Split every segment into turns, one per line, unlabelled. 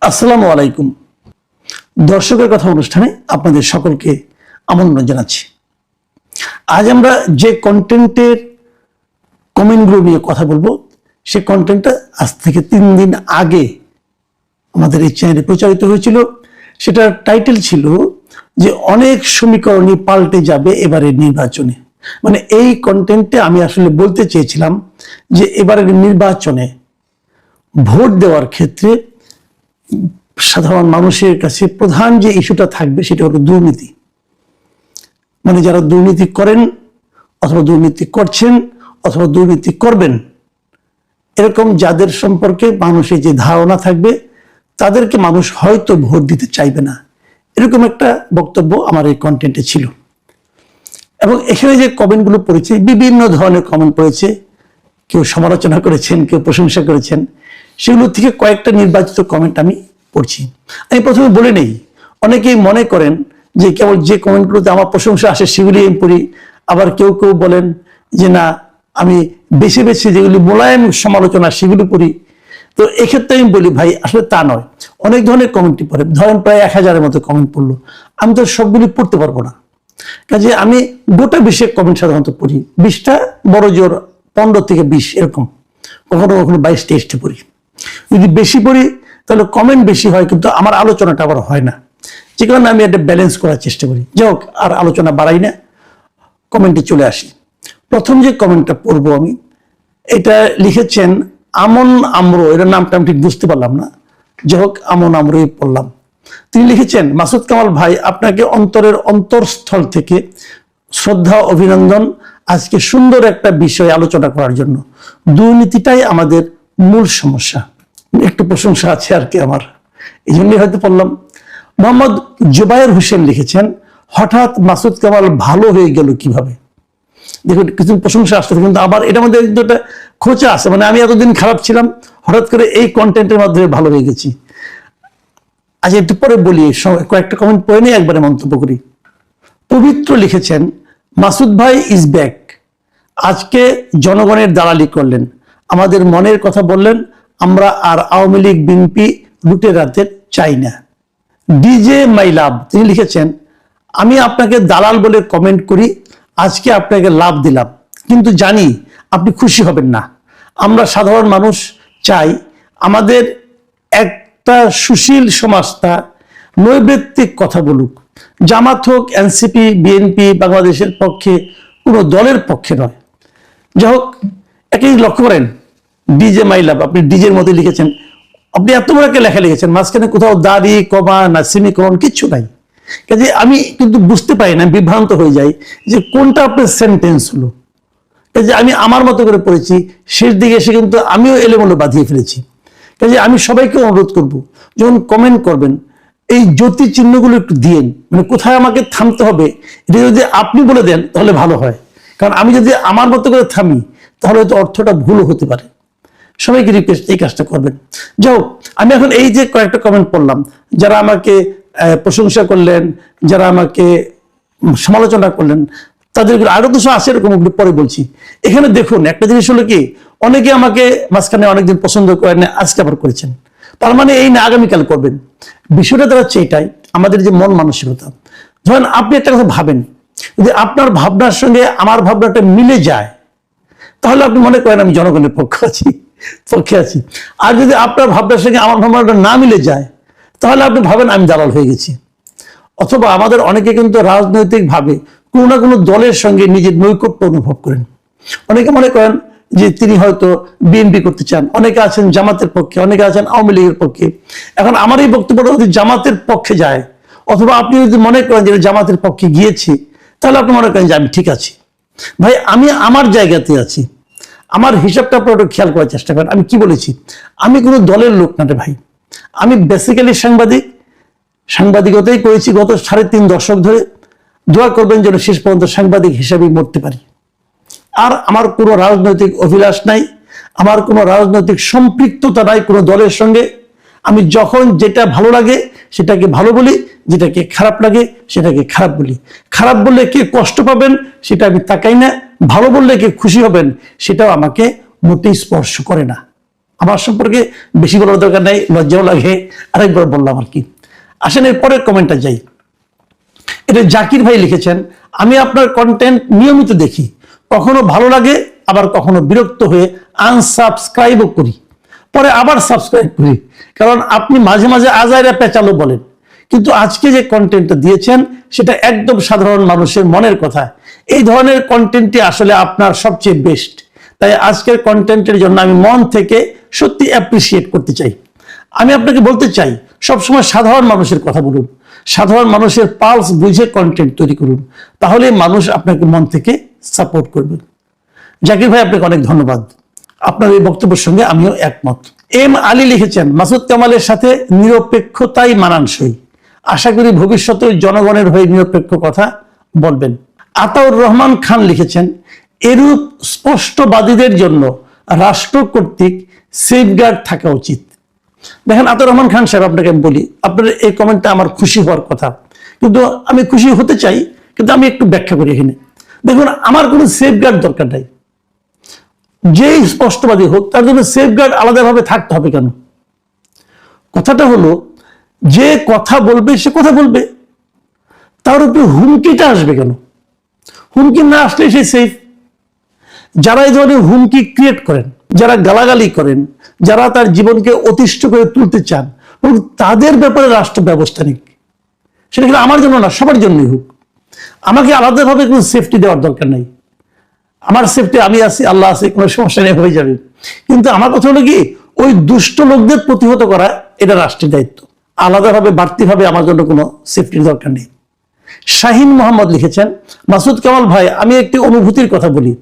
আসসালামু আলাইকুম। দর্শকের কথা অনুষ্ঠানে আপনাদের সকলকে আমন্ত্রণ জানাচ্ছি। আজ আমরা যে কন্টেন্টের কমেন্টগুলো নিয়ে কথা বলবো, সে কন্টেন্টটা আজ থেকে 3 দিন আগে আমাদের এই চ্যানেলে প্রচারিত হয়েছিল। সেটার টাইটেল ছিল যে অনেক সমীকরণই পাল্টে যাবে এবারের নির্বাচনে। মানে এই কন্টেন্টে আমি আসলে বলতে চেয়েছিলাম যে এবারের নির্বাচনে ভোট দেওয়ার ক্ষেত্রে সাধারণ মানুষের কাছে প্রধান যে ইস্যুটা থাকবে সেটা হলো দুর্নীতি। মানে যারা দুর্নীতি করেন অথবা দুর্নীতি করছেন অথবা দুর্নীতি করবেন, এরকম যাদের সম্পর্কে মানুষের যে ধারণা থাকবে তাদেরকে মানুষ হয়তো ভোট দিতে চাইবে না, এরকম একটা বক্তব্য আমার এই কন্টেন্টে ছিল। এবং এখানে যে কমেন্টগুলো পড়েছে, বিভিন্ন ধরনের কমেন্ট পড়েছে, কেউ সমালোচনা করেছেন, কেউ প্রশংসা করেছেন। সেগুলো থেকে কয়েকটা নির্বাচিত কমেন্ট আমি পড়ছি। আমি প্রথমে বলে নেই, অনেকেই মনে করেন যে কেবল যে কমেন্টগুলোতে আমার প্রশংসা আসে সেগুলি আমি পড়ি, আবার কেউ কেউ বলেন যে না, আমি বেছে বেছে যেগুলি মোলায়েম সমালোচনা সেগুলো পড়ি। তো এক্ষেত্রে আমি বলি ভাই, আসলে তা নয়। অনেক ধরনের কমেন্টই পড়ে, ধরেন প্রায় 1000-এর মতো কমেন্ট পড়লো, আমি তো সবগুলি পড়তে পারবো না। কাজে আমি গোটা 20 কমেন্ট সাধারণত পড়ি, 20টা বড় জোর 15 থেকে 20 এরকম, কখনো কখনো 22-23টা পড়ি। যদি বেশি পড়ি তাহলে কমেন্ট বেশি হয়, কিন্তু আমার আলোচনাটা আবার হয় না। যে কারণে আমি একটা ব্যালেন্স করার চেষ্টা করি। যাই হোক, আর আলোচনা বাড়াই না, কমেন্টে চলে আসি। প্রথম যে কমেন্টটা পড়বো আমি, এটা লিখেছেন আমন আমরো। এটার নামটা আমি ঠিক বুঝতে পারলাম না, যাই হোক আমন আমরোই পড়লাম। তিনি লিখেছেন, মাসুদ কামাল ভাই, আপনাকে অন্তরের অন্তরস্থল থেকে শ্রদ্ধা, অভিনন্দন আজকে সুন্দর একটা বিষয় আলোচনা করার জন্য। দুর্নীতিটাই আমাদের মূল সমস্যা। একটু প্রশংসা আছে আর কি আমার, এই জন্যই হয়তো পড়লাম। মোহাম্মদ জুবায়ের হোসেন লিখেছেন, হঠাৎ মাসুদ কামাল ভালো হয়ে গেল কিভাবে? দেখুন, কিছু প্রশংসা আসতে, কিন্তু আবার এটার মধ্যে একটা খোঁচা আছে। মানে আমি এতদিন খারাপ ছিলাম, হঠাৎ করে এই কন্টেন্টের মাধ্যমে ভালো হয়ে গেছি। আজ একটু পরে বলি, কয়েকটা কমেন্ট পড়ে নিয়ে একবারে মন্তব্য করি। পবিত্র লিখেছেন, মাসুদ ভাই ইজ ব্যাক। আজকে জনগণের দালালি করলেন, আমাদের মনের কথা বললেন। আমরা আর আওয়ামী লীগ বিএনপি লুটে রাতে চাই না। ডিজে মাই লাভ, তিনি লিখেছেন, আমি আপনাকে দালাল বলে কমেন্ট করি, আজকে আপনাকে লাভ দিলাম, কিন্তু জানি আপনি খুশি হবেন না। আমরা সাধারণ মানুষ চাই আমাদের একটা সুশীল সমাজটা নৈর্ব্যক্তিক কথা বলুক। জামাত হোক, এনসিপি, বিএনপি বাংলাদেশের পক্ষে, কোনো দলের পক্ষে নয়। যাই হোক, একই লক্ষ্য করেন, ডিজে মাই লাভ, আপনি ডিজের মধ্যে লিখেছেন। আপনি এত বড় একটা লেখা লিখেছেন, মাঝখানে কোথাও দাড়ি, কমা না সেমিকোলন কিচ্ছু নাই। কাজে আমি কিন্তু বুঝতে পারি না, বিভ্রান্ত হয়ে যাই যে কোনটা আপনার সেন্টেন্স হলো। কাজে আমি আমার মতো করে পড়েছি, শেষ দিকে এসে কিন্তু আমিও এলোমেলো বাঁধিয়ে ফেলেছি। কাজে আমি সবাইকে অনুরোধ করব, যখন কমেন্ট করবেন এই জ্যোতি চিহ্নগুলো একটু দিয়েন, মানে কোথায় আমাকে থামতে হবে এটা যদি আপনি বলে দেন তাহলে ভালো হয়। কারণ আমি যদি আমার মতো করে থামি তাহলে হয়তো অর্থটা ভুলও হতে পারে। সবাইকে রিকোয়েস্ট, এই কাজটা করবেন। যাও, আমি এখন এই যে কয়েকটা কমেন্ট পড়লাম, যারা আমাকে প্রশংসা করলেন, যারা আমাকে সমালোচনা করলেন, তাদের আরো কিছু আছে, এরকম পরে বলছি। এখানে দেখুন, একটা জিনিস হলো কি, অনেকে আমাকে মাঝখানে অনেকদিন পছন্দ করেন, আজকে আবার করেছেন, তার মানে এই না আগামীকাল করবেন। বিষয়টা দাঁড়াচ্ছে এটাই, আমাদের যে মন মানসিকতা। ধরেন আপনি একটা কথা ভাবেন, যদি আপনার ভাবনার সঙ্গে আমার ভাবনাটা মিলে যায় তাহলে আপনি মনে করেন আমি জনগণের পক্ষে আছি। আর যদি আপনার ভাবনার সঙ্গে আমার ভাবনাটা না মিলে যায় তাহলে আপনি ভাবেন আমি দালাল হয়ে গেছি। অথবা আমাদের অনেকে কিন্তু রাজনৈতিকভাবে কোনো না কোনো দলের সঙ্গে নিজের নৈকট্য অনুভব করেন। অনেকে মনে করেন যে তিনি হয়তো বিএনপি করতে চান, অনেকে আছেন জামাতের পক্ষে, অনেকে আছেন আওয়ামী লীগের পক্ষে। এখন আমার এই বক্তব্যটা যদি জামাতের পক্ষে যায়, অথবা আপনি যদি মনে করেন যে জামাতের পক্ষে গিয়েছি, তাহলে আপনি মনে করেন যে আমি ঠিক আছি। ভাই, আমি আমার জায়গাতে আছি, আমার হিসাবটা আপনারা একটু খেয়াল করার চেষ্টা করেন। আমি কি বলেছি? আমি কোনো দলের লোক না রে ভাই, আমি বেসিক্যালি সাংবাদিক। সাংবাদিকতাই করেছি গত 3.5 দশক ধরে। দোয়া করবেন যেন শেষ পর্যন্ত সাংবাদিক হিসাবেই মরতে পারি। আর আমার কোনো রাজনৈতিক অভিলাষ নাই, আমার কোনো রাজনৈতিক সম্পৃক্ততা নাই কোনো দলের সঙ্গে। আমি যখন যেটা ভালো লাগে সেটাকে ভালো বলি, যেটাকে খারাপ লাগে সেটাকে খারাপ বলি। খারাপ বললে কে কষ্ট পাবেন সেটা আমি তাকাই না, ভালো বললে কে খুশি হবেন সেটাও আমাকে মোটেই স্পর্শ করে না। আমার সম্পর্কে বেশি বলার দরকার নেই, লজ্জাও লাগে, আরেকবার বললাম আর কি। আসেন এর পরের কমেন্টটা যাই। এটা জাকির ভাই লিখেছেন, আমি আপনার কন্টেন্ট নিয়মিত দেখি, কখনো ভালো লাগে আবার কখনো বিরক্ত হয়ে আনসাবস্ক্রাইবও করি, পরে আবার সাবস্ক্রাইব করি, কারণ আপনি মাঝে মাঝে আজাইরা পেঁচালো বলেন, কিন্তু আজকে যে কন্টেন্টটা দিয়েছেন সেটা একদম সাধারণ মানুষের মনের কথা। এই ধরনের কন্টেন্টটি আসলে আপনার সবচেয়ে বেস্ট। তাই আজকের কন্টেন্টের জন্য আমি মন থেকে সত্যি অ্যাপ্রিসিয়েট করতে চাই। আমি আপনাকে বলতে চাই, সবসময় সাধারণ মানুষের কথা বলুন, সাধারণ মানুষের পালস বুঝে কন্টেন্ট তৈরি করুন, তাহলে মানুষ আপনাকে মন থেকে সাপোর্ট করবে। জাকির ভাই, আপনাকে অনেক ধন্যবাদ, আপনার এই বক্তব্যের সঙ্গে আমিও একমত। এম আলী লিখেছেন, মাসুদ কামালের সাথে নিরপেক্ষতাই মানানসই, আশা করি ভবিষ্যতে জনগণের হয়ে নিরপেক্ষ কথা বলবেন। আতাউর রহমান খান লিখেছেন, এরূপ স্পষ্টবাদীদের জন্য রাষ্ট্র কর্তৃক সেফগার্ড থাকা উচিত। দেখেন আতাউর রহমান খান সাহেব, আপনাকে আমি বলি, আপনার এই কমেন্টটা আমার খুশি হওয়ার কথা, কিন্তু আমি খুশি হতে চাই, কিন্তু আমি একটু ব্যাখ্যা করি এখানে। দেখুন, আমার কোনো সেফগার্ড দরকার নাই, যেই স্পষ্টবাদী হোক তার জন্য সেফগার্ড আলাদাভাবে থাকতে হবে কেন? কথাটা হলো, যে কথা বলবে সে কথা বলবে, তার উপরে হুমকিটা আসবে কেন? হুমকি না আসলে সে সেফ। যারা এই ধরনের হুমকি ক্রিয়েট করেন, যারা গালাগালি করেন, যারা তার জীবনকে অতিষ্ঠ করে তুলতে চান, তাদের ব্যাপারে রাষ্ট্র ব্যবস্থা নিক। সেটা কিন্তু আমার জন্য না, সবার জন্যই হোক। আমাকে আলাদাভাবে কোনো সেফটি দেওয়ার দরকার নেই। আমার সেফটি আমি আছি, আল্লাহ আছে, কোনো সমস্যা নেই, হয়ে যাবে। কিন্তু আমার কথা হলো কি, ওই দুষ্ট লোকদের প্রতিহত করা এটা রাষ্ট্রের দায়িত্ব। আলাদাভাবে বাড়তিভাবে আমার জন্য কোনো সেফটির দরকার নেই। শাহিন মোহাম্মদ লিখেছেন, মাসুদ কামাল ভাই, আমি একটি অনুভূতির কথা বলি,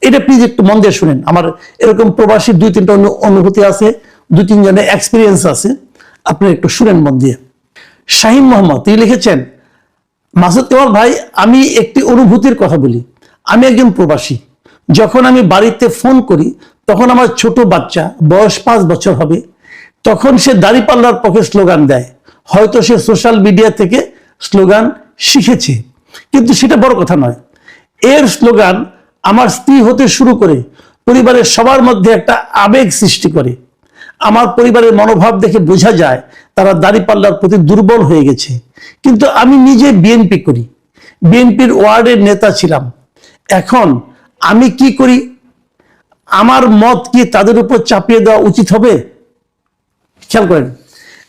এটা প্লিজ একটু মন দিয়ে শুনেন। আমার এরকম প্রবাসী 2-3টা অনুভূতি আছে, 2-3 জনের এক্সপিরিয়েন্স আছে, আপনি একটু শুনেন মন দিয়ে। শাহিন মোহাম্মদ তিনি লিখেছেন, মাসুদ কামাল ভাই, আমি একটি অনুভূতির কথা বলি। আমি একজন প্রবাসী। যখন আমি বাড়িতে ফোন করি, তখন আমার ছোট বাচ্চা, বয়স 5 বছর হবে, তখন সে দাড়িপাল্লার পক্ষে স্লোগান দেয়। হয়তো সে সোশ্যাল মিডিয়া থেকে স্লোগান শিখেছে, কিন্তু সেটা বড় কথা নয়। এর স্লোগান আমার স্ত্রী হতে শুরু করে পরিবারের সবার মধ্যে একটা আবেগ সৃষ্টি করে। আমার পরিবারের মনোভাব দেখে বোঝা যায় তারা দাড়িপাল্লার প্রতি দুর্বল হয়ে গেছে। কিন্তু আমি নিজে বিএনপি করি, বিএনপির ওয়ার্ডের নেতা ছিলাম। এখন আমি কি করি? আমার মত কি তাদের উপর চাপিয়ে দেওয়া উচিত হবে? খেয়াল করেন,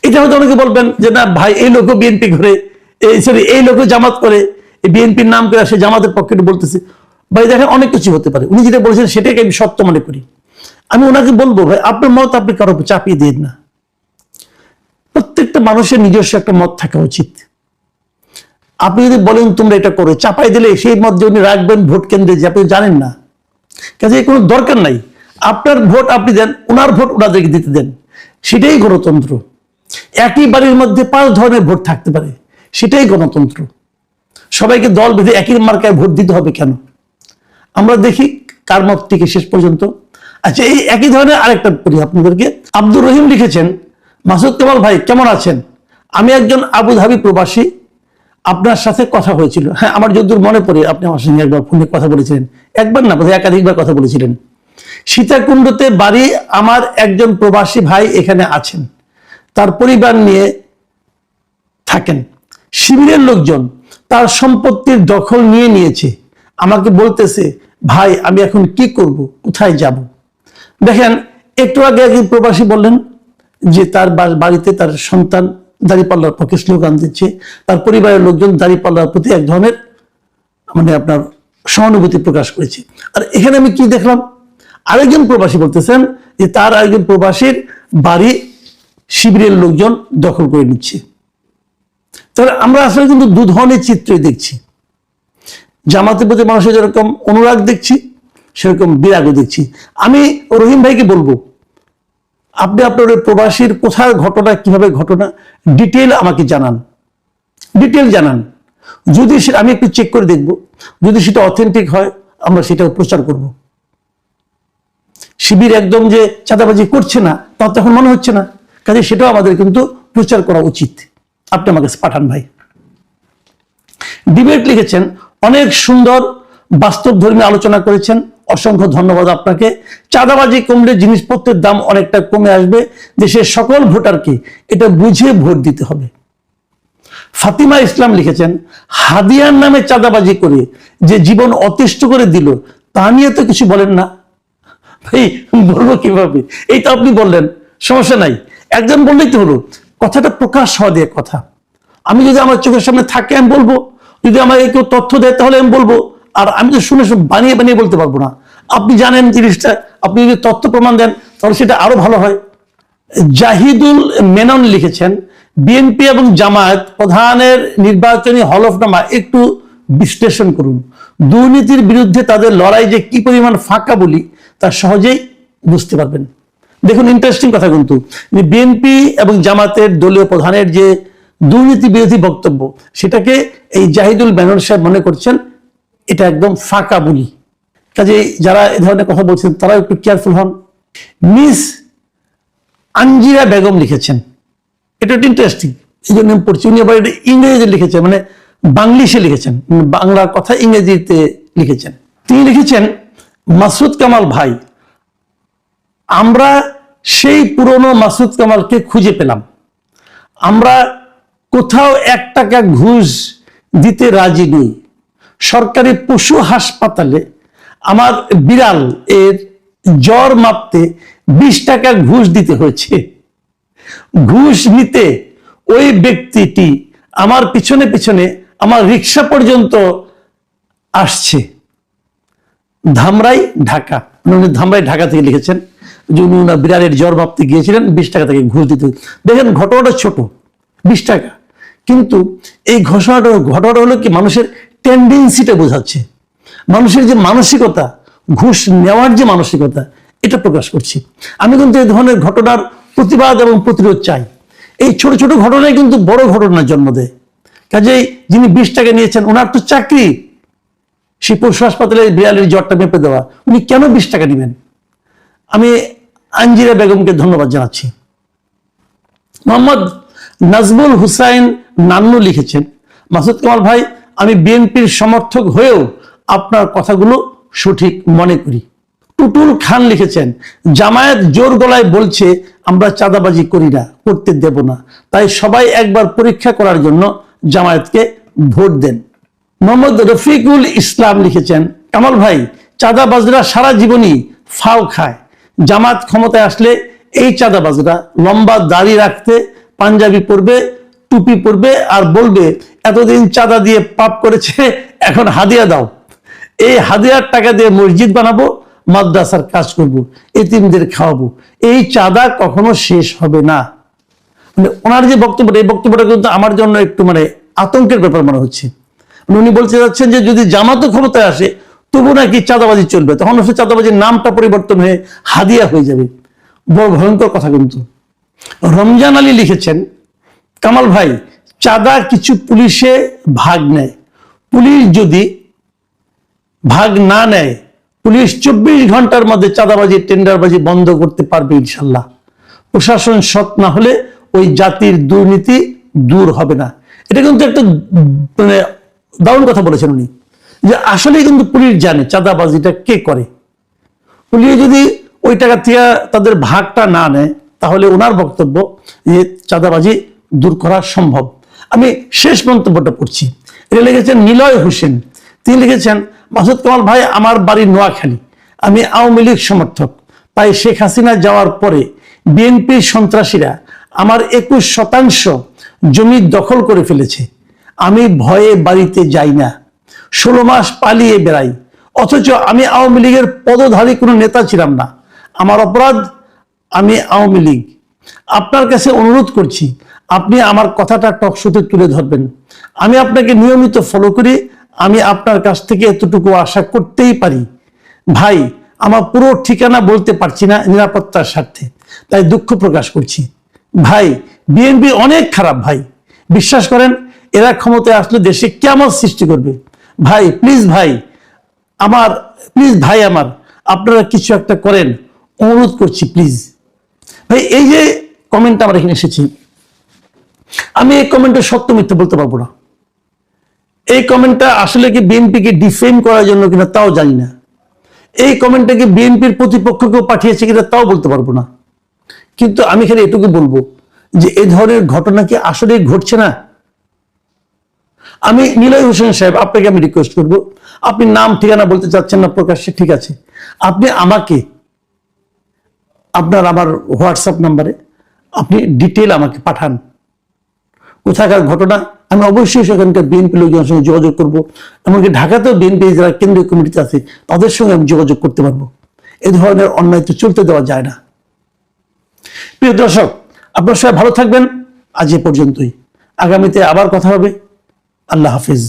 এটা হয়তো অনেকে বলবেন যে না ভাই, এই লোকও বিএনপি করে, এই লোকও জামাত করে, এই বিএনপির নাম করে সে জামাতের পক্ষে বলতেছে। ভাই দেখেন, অনেক কিছু হতে পারে, উনি যেটা বলেছেন সেটাকে আমি সত্য মনে করি। আমি ওনাকে বলবো, ভাই আপনার মত আপনি কারো উপর চাপিয়ে দিন না। প্রত্যেকটা মানুষের নিজস্ব একটা মত থাকা উচিত। আপনি যদি বলেন তোমরা এটা করো, চাপাই দিলে সেই মত যে উনি রাখবেন ভোট কেন্দ্রে, যে আপনি জানেন না, কাজে কোনো দরকার নাই। আপনার ভোট আপনি দেন, ওনার ভোট ওনাদেরকে দিতে দেন, সেটাই গণতন্ত্র। একই বাড়ির মধ্যে 5 ধরনের ভোট থাকতে পারে, সেটাই গণতন্ত্র। সবাইকে দল বেঁধে একই মার্কায় ভোট দিতে হবে কেন? আমরা দেখি কার মত টিকে শেষ পর্যন্ত। আচ্ছা, এই একই ধরনের আরেকটা পড়ি আপনাদেরকে। আব্দুর রহিম লিখেছেন, মাসুদ কামাল ভাই কেমন আছেন? আমি একজন আবুধাবি প্রবাসী, আপনার সাথে কথা হয়েছিল। হ্যাঁ, আমার যতদূর মনে পড়ে আপনি আমার সঙ্গে একবার ফোনে কথা বলেছিলেন, একবার না বোধহয় একাধিকবার কথা বলেছিলেন। সীতাকুণ্ডতে বাড়ি, আমার একজন প্রবাসী ভাই এখানে আছেন, তার পরিবার নিয়ে থাকেন। শিবিরের লোকজন তার সম্পত্তির দখল নিয়ে নিয়েছে। আমাকে বলতেছে, ভাই আমি এখন কি করব, কোথায় যাব? দেখেন, একটু আগে একজন প্রবাসী বললেন যে তার বাড়িতে তার সন্তান দাড়িপাল্লার পক্ষে স্লোগান দিচ্ছে, তার পরিবারের লোকজন দাড়িপাল্লার প্রতি এক ধরনের আপনার সহানুভূতি প্রকাশ করেছে। আর এখানে আমি কি দেখলাম, আরেকজন প্রবাসী বলতেছেন যে তার আরেকজন প্রবাসীর বাড়ি শিবিরের লোকজন দখল করে নিচ্ছে। তাহলে আমরা আসলে কিন্তু 2 ধরনের চিত্রই দেখছি। জামাতের প্রতি মানুষের যেরকম অনুরাগ দেখছি, সেরকম বিরাগও দেখছি। আমি রহিম ভাইকে বলবো, আপনি আপনার প্রবাসীর কোথায় ঘটনা, কিভাবে ঘটনা, ডিটেল আমাকে জানান, ডিটেল জানান। যদি আমি একটু চেক করে দেখব, যদি সেটা অথেন্টিক হয় আমরা সেটা প্রচার করব। শিবির একদম যে চাঁদাবাজি করছে না তা তো এখন মনে হচ্ছে না, কাজে সেটাও আমাদের কিন্তু প্রচার করা উচিত। আপনি আমাকে পাঠান ভাই। ডিবেট লিখেছেন, অনেক সুন্দর বাস্তবধর্মী আলোচনা করেছেন, অসংখ্য ধন্যবাদ আপনাকে। চাঁদাবাজি কমলে জিনিসপত্রের দাম অনেকটা কমে আসবে। দেশের সকল ভোটারকে এটা বুঝে ভোট দিতে হবে। ফাতিমা ইসলাম লিখেছেন, হাদিয়ার নামে চাঁদাবাজি করে যে জীবন অতিষ্ঠ করে দিল তা নিয়ে তো কিছু বলেন না। ভাই বলবো কিভাবে? এই তো আপনি বললেন, সমস্যা নাই, একজন বললেই তো হলো। কথাটা প্রকাশ হওয়া দিয়ে কথা। আমি যদি আমার চোখের সামনে থাকে আমি বলবো, যদি আমাকে কেউ তথ্য দেয় তাহলে আমি বলবো। আর আমি তো শুনে বানিয়ে বানিয়ে বলতে পারবো না। আপনি জানেন জিনিসটা, আপনি যদি তথ্য প্রমাণ দেন তাহলে সেটা আরো ভালো হয়। জাহিদুল মেনন লিখেছেন, বিএনপি এবং জামায়াত প্রধানের নির্বাচনী হলফনামা একটু বিশ্লেষণ করুন। দুর্নীতির বিরুদ্ধে তাদের লড়াই যে কি পরিমাণ ফাঁকা বলি তা সহজেই বুঝতে পারবেন। দেখুন, ইন্টারেস্টিং কথা কিন্তু, বিএনপি এবং জামাতের দলীয় প্রধানের যে দুর্নীতি বিরোধী বক্তব্য, সেটাকে এই জাহিদুল মেনন সাহেব মনে করছেন এটা একদম ফাঁকা বলি। কাজে যারা এ ধরনের কথা বলছেন তারা একটু কেয়ারফুল হন। মিস আঞ্জিরা বেগম লিখেছেন, এটা একটু ইন্টারেস্টিং, এই জন্য আমি পড়ছি। উনি আবার এটা ইংরেজিতে লিখেছেন, মানে বাংলিশে লিখেছেন, বাংলার কথা ইংরেজিতে লিখেছেন। তিনি লিখেছেন, মাসুদ কামাল ভাই, আমরা সেই পুরনো মাসুদ কামালকে খুঁজে পেলাম। আমরা কোথাও 1 টাকা ঘুষ দিতে রাজি নই। সরকারি পশু হাসপাতালে আমার বিড়াল এর জ্বর মাপতে 20 টাকা ঘুষ দিতে হয়েছে। ঘুষ নিতে ওই ব্যক্তিটি আমার পিছনে পিছনে আমার রিক্সা পর্যন্ত আসছে। ধামরাই, ঢাকা। উনি ধামরাই, ঢাকা থেকে লিখেছেন যে উনি ওনার বিড়ালের জ্বর মাপতে গিয়েছিলেন, 20 টাকা থেকে ঘুষ দিতে। দেখেন ঘটনাটা ছোট, 20 টাকা, কিন্তু এই ঘটনাটা হলো কি মানুষের টেন্ডেন্সিটা বোঝাচ্ছে, মানুষের যে মানসিকতা, ঘুষ নেওয়ার যে মানসিকতা, এটা প্রকাশ করছি। আমি কিন্তু এই ধরনের ঘটনার প্রতিবাদ এবং প্রতিরোধ চাই। এই ছোট ছোট ঘটনায় কিন্তু বড় ঘটনার জন্ম দেয়। কাজেই যিনি 20 টাকা নিয়েছেন, ওনার তো চাকরি সেই পশু হাসপাতালে বিড়ালের জ্বরটা মেপে দেওয়া, উনি কেন 20 টাকা নেবেন? আমি আঞ্জিরা বেগমকে ধন্যবাদ জানাচ্ছি। মোহাম্মদ নাজমুল হুসাইন নান্নু লিখেছেন, মাসুদ কামাল ভাই, আমি বিএনপির সমর্থক হয়েও আপনার কথাগুলো সঠিক মনে করি। টুটুল খান লিখেছেন, জামায়াত জোর গলায় বলছে আমরা চাঁদাবাজি করি না, করতে দেব না, তাই সবাই একবার পরীক্ষা করার জন্য জামায়াতকে ভোট দেন। মোহাম্মদ রফিকুল ইসলাম লিখেছেন, কামাল ভাই, চাঁদাবাজরা সারা জীবনই ফাও খায়। জামাত ক্ষমতায় আসলে এই চাঁদাবাজরা লম্বা দাড়ি রাখতে, পাঞ্জাবি পরবে, টুপি পরবে আর বলবে এতদিন চাঁদা দিয়ে পাপ করেছে, এখন হাদিয়া দাও। এই হাদিয়ার টাকা দিয়ে মসজিদ বানাবো, মাদ্রাসার কাজ করব, এতিমদের খাওয়াবো। এই চাঁদা কখনো শেষ হবে না। মানে ওনার যে বক্তব্যটা, এই বক্তব্যটা কিন্তু আমার জন্য একটু মানে আতঙ্কের ব্যাপার মনে হচ্ছে। উনি বলতে যাচ্ছেন যে যদি জামাতও ক্ষমতায় আসে তবু নাকি চাঁদাবাজি চলবে, তখন সে চাঁদাবাজির নামটা পরিবর্তন হয়ে হাদিয়া হয়ে যাবে। বড় ভয়ঙ্কর কথা কিন্তু। রমজান আলী লিখেছেন, কামাল ভাই, চাঁদা কিছু পুলিশে ভাগ নেয়, পুলিশ যদি ভাগ না নেয়, পুলিশ 24 ঘন্টার মধ্যে চাঁদাবাজি, টেন্ডারবাজি বন্ধ করতে পারবে ইনশাল্লাহ। প্রশাসন সৎ না হলে ওই জাতির দুর্নীতি দূর হবে না। এটা কিন্তু একটা মানে দারুণ কথা বলেছেন উনি, যে আসলে কিন্তু পুলিশ জানে চাঁদাবাজিটা কে করে। পুলিশ যদি ওই টাকা থেকে তাদের ভাগটা না নেয় তাহলে ওনার বক্তব্য যে চাঁদাবাজি দূর করা সম্ভব। আমি শেষ মন্তব্যটা পড়ছি, এটা লিখেছেন নিলয় হোসেন। তিনি লিখেছেন, মাসুদ কামাল ভাই, আমার বাড়ি নোয়াখালী, আমি আওয়ামী লীগ সমর্থক, তাই শেখ হাসিনা যাওয়ার পরে বিএনপির সন্ত্রাসীরা আমার 21% জমি দখল করে ফেলেছে। আমি ভয়ে বাড়িতে যাই না, 16 মাস পালিয়ে বেড়াই, অথচ আমি আওয়ামী লীগের পদধারী কোনো নেতা ছিলাম না। আমার অপরাধ, আমি আওয়ামী লীগ। আপনার কাছে অনুরোধ করছি, আপনি আমার কথাটা টকশোতে তুলে ধরবেন। আমি আপনাকে নিয়মিত ফলো করি, আমি আপনার কাছ থেকে এতটুকু আশা করতেই পারি। ভাই, আমার পুরো ঠিকানা বলতে পারছি না নিরাপত্তার স্বার্থে, তাই দুঃখ প্রকাশ করছি। ভাই, বিএনপি অনেক খারাপ ভাই, বিশ্বাস করেন এরা ক্ষমতায় আসলে দেশে কেমন সৃষ্টি করবে। ভাই প্লিজ, ভাই আমার আপনারা কিছু একটা করেন, অনুরোধ করছি প্লিজ। ভাই, এই যে কমেন্টটা আমার এখানে এসেছি, আমি এই কমেন্টের সত্য মিথ্যা বলতে পারবো না। এই কমেন্টটা আসলে কি বিএনপিকে ডিফেম করার জন্য কিনা তাও জানি না। এই কমেন্টটা কি বিএনপির প্রতিপক্ষকেও পাঠিয়েছে কিনা তাও বলতে পারবো না, কিন্তু আমি খালি এটুকু বলবো যে এই ধরনের ঘটনা কি আসলে ঘটছে না? আমি নিলয় হোসেন সাহেব, আপনাকে আমি রিকোয়েস্ট করব, আপনি নাম ঠিকানা বলতে চাচ্ছেন না প্রকাশ্যে, ঠিক আছে, আপনি আমাকে আপনার আমার হোয়াটসঅ্যাপ নাম্বারে আপনি ডিটেল আমাকে পাঠান কোথাকার ঘটনা। আমি অবশ্যই সেখানকার বিএনপি লোকজনের সঙ্গে যোগাযোগ করবো, এমনকি ঢাকাতেও বিএনপি যারা কেন্দ্রীয় কমিটিতে আছে তাদের সঙ্গে আমি যোগাযোগ করতে পারবো। এ ধরনের অন্যায় তো চলতে দেওয়া যায় না। প্রিয় দর্শক, আপনার সবাই ভালো থাকবেন। আজ এ পর্যন্তই, আগামীতে আবার কথা হবে। আল্লাহ হাফিজ।